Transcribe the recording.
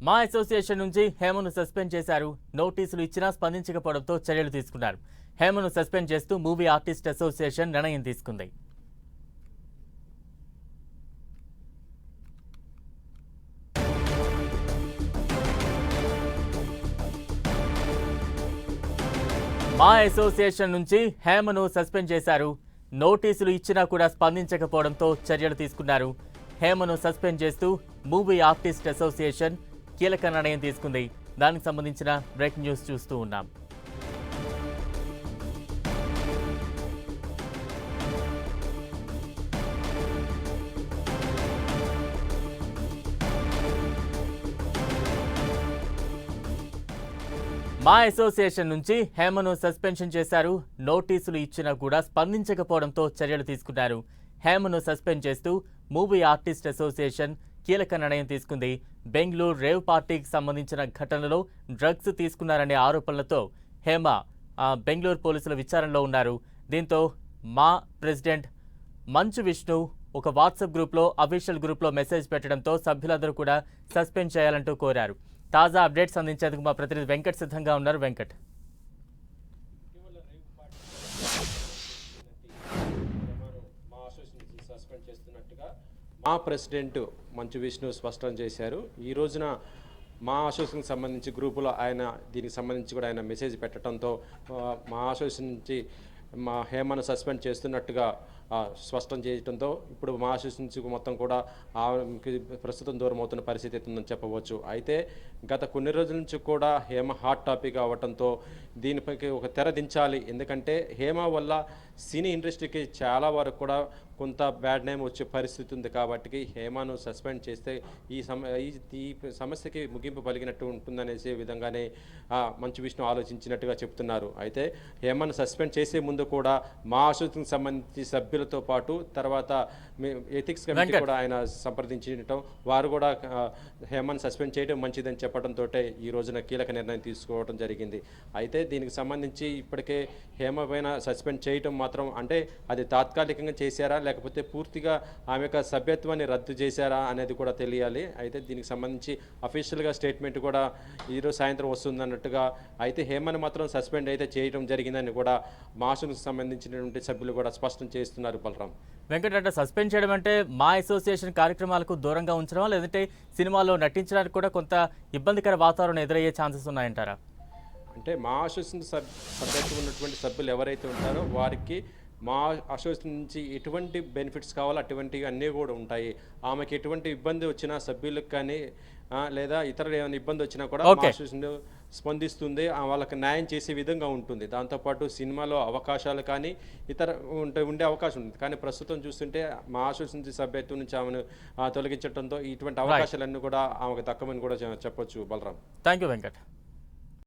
మా అసోసియేషన్ నుంచి హేమను సస్పెండ్ చేశారు. నోటీసులు ఇచ్చినా స్పందించకపోవడంతో చర్యలు తీసుకున్నారు. హేమను సస్పెండ్ చేస్తూ మూవీ ఆర్టిస్ట్ అసోసియేషన్ నిర్ణయం తీసుకుంది. మా అసోసియేషన్ నుంచి హేమను సస్పెండ్ చేశారు. నోటీసులు ఇచ్చినా కూడా స్పందించకపోవడంతో చర్యలు తీసుకున్నారు. హేమను సస్పెండ్ చేస్తూ మూవీ ఆర్టిస్ట్ అసోసియేషన్ కీలక నిర్ణయం తీసుకుంది. దానికి సంబంధించిన బ్రేకింగ్ న్యూస్ చూస్తూ ఉన్నాం. మా అసోసియేషన్ నుంచి హేమను సస్పెన్షన్ చేశారు. నోటీసులు ఇచ్చినా కూడా స్పందించకపోవడంతో చర్యలు తీసుకున్నారు. హేమను సస్పెండ్ చేస్తూ మూవీ ఆర్టిస్ట్ అసోసియేషన్ కీలక నిర్ణయం తీసుకుంది. బెంగళూరు రేవ్ పార్టీకి సంబంధించిన ఘటనలో డ్రగ్స్ తీసుకున్నారనే ఆరోపణలతో హేమ బెంగళూరు పోలీసుల విచారణలో ఉన్నారు. దీంతో మా ప్రెసిడెంట్ మంచు విష్ణు ఒక వాట్సాప్ గ్రూప్లో అఫీషియల్ గ్రూప్లో మెసేజ్ పెట్టడంతో సభ్యులందరూ కూడా సస్పెండ్ చేయాలంటూ కోరారు. తాజా అప్డేట్స్ అందించేందుకు మా ప్రతినిధి వెంకట్ సిద్ధంగా ఉన్నారు. వెంకట్, మా ప్రెసిడెంట్ మంచు విష్ణు స్పష్టం చేశారు. ఈ రోజున మా అసోసియేషన్కి సంబంధించి గ్రూపులో ఆయన దీనికి సంబంధించి కూడా ఆయన మెసేజ్ పెట్టడంతో మా అసోసియేషన్ నుంచి మా హేమను సస్పెండ్ చేస్తున్నట్టుగా స్పష్టం చేయడంతో ఇప్పుడు మా అసోసియేషన్ నుంచి మొత్తం కూడా ప్రస్తుతం దూరం అవుతున్న పరిస్థితి ఉందని చెప్పవచ్చు. అయితే గత కొన్ని రోజుల నుంచి కూడా హేమ హాట్ టాపిక్ అవ్వడంతో దీనిపైకి ఒక తెర దించాలి. ఎందుకంటే హేమ వల్ల సినీ ఇండస్ట్రీకి చాలా వరకు కూడా కొంత బ్యాడ్ నేమ్ వచ్చే పరిస్థితి ఉంది. కాబట్టి హేమను సస్పెండ్ చేస్తే ఈ సమస్యకి ముగింపు పలిగినట్టు ఉంటుందనేసే విధంగానే మంచు విష్ణు ఆలోచించినట్టుగా చెప్తున్నారు. అయితే హేమను సస్పెండ్ చేసే ముందు కూడా మా అసోసియేషన్కి సంబంధించి సభ్యులతో పాటు తర్వాత ఎథిక్స్ కమిటీ కూడా ఆయన సంప్రదించడం, వారు కూడా హేమను సస్పెండ్ చేయడం మంచిదని చెప్పడంతో ఈ రోజున కీలక నిర్ణయం తీసుకోవడం జరిగింది. అయితే దీనికి సంబంధించి ఇప్పటికే హేమ పైన సస్పెండ్ చేయడం మాత్రం అంటే అది తాత్కాలికంగా చేశారా లేకపోతే పూర్తిగా ఆమె యొక్క సభ్యత్వాన్ని రద్దు చేశారా అనేది కూడా తెలియాలి. అయితే దీనికి సంబంధించి అఫీషియల్గా స్టేట్మెంట్ కూడా ఈరోజు సాయంత్రం వస్తుందన్నట్టుగా, అయితే హేమను మాత్రం సస్పెండ్ అయితే చేయడం జరిగిందని కూడా మాసుకు సంబంధించినటువంటి సభ్యులు కూడా స్పష్టం చేస్తున్నారు. బలరాం, వెంకట్, అంటే సస్పెండ్ చేయడం అంటే మా అసోసియేషన్ కార్యక్రమాలకు దూరంగా ఉంచడం లేదంటే సినిమాలో నటించడానికి కూడా కొంత ఇబ్బందికర వాతావరణం ఎదురయ్యే ఛాన్సెస్ ఉన్నాయంటారా? అంటే మా అసోసియేషన్ సభ్యత్వం ఉన్నటువంటి సభ్యులు ఎవరైతే ఉంటారో వారికి మా అసోసియేషన్ నుంచి ఎటువంటి బెనిఫిట్స్ కావాలో అటువంటివి అన్నీ కూడా ఉంటాయి. ఆమెకి ఎటువంటి ఇబ్బంది వచ్చినా సభ్యులకు కానీ లేదా ఇతర ఏమైనా ఇబ్బంది వచ్చినా కూడా మా అసోసియేషన్ స్పందిస్తుంది, వాళ్ళకి న్యాయం చేసే విధంగా ఉంటుంది. దాంతోపాటు సినిమాలో అవకాశాలు కానీ ఇతర ఉండే అవకాశం ఉంది. కానీ ప్రస్తుతం చూస్తుంటే మా అసోసియేషన్ సభ్యత్వం నుంచి ఆమెను తొలగించడంతో ఇటువంటి అవకాశాలన్నీ కూడా ఆమెకు దక్కమని కూడా చెప్పొచ్చు. Balaram, thank you Venkat.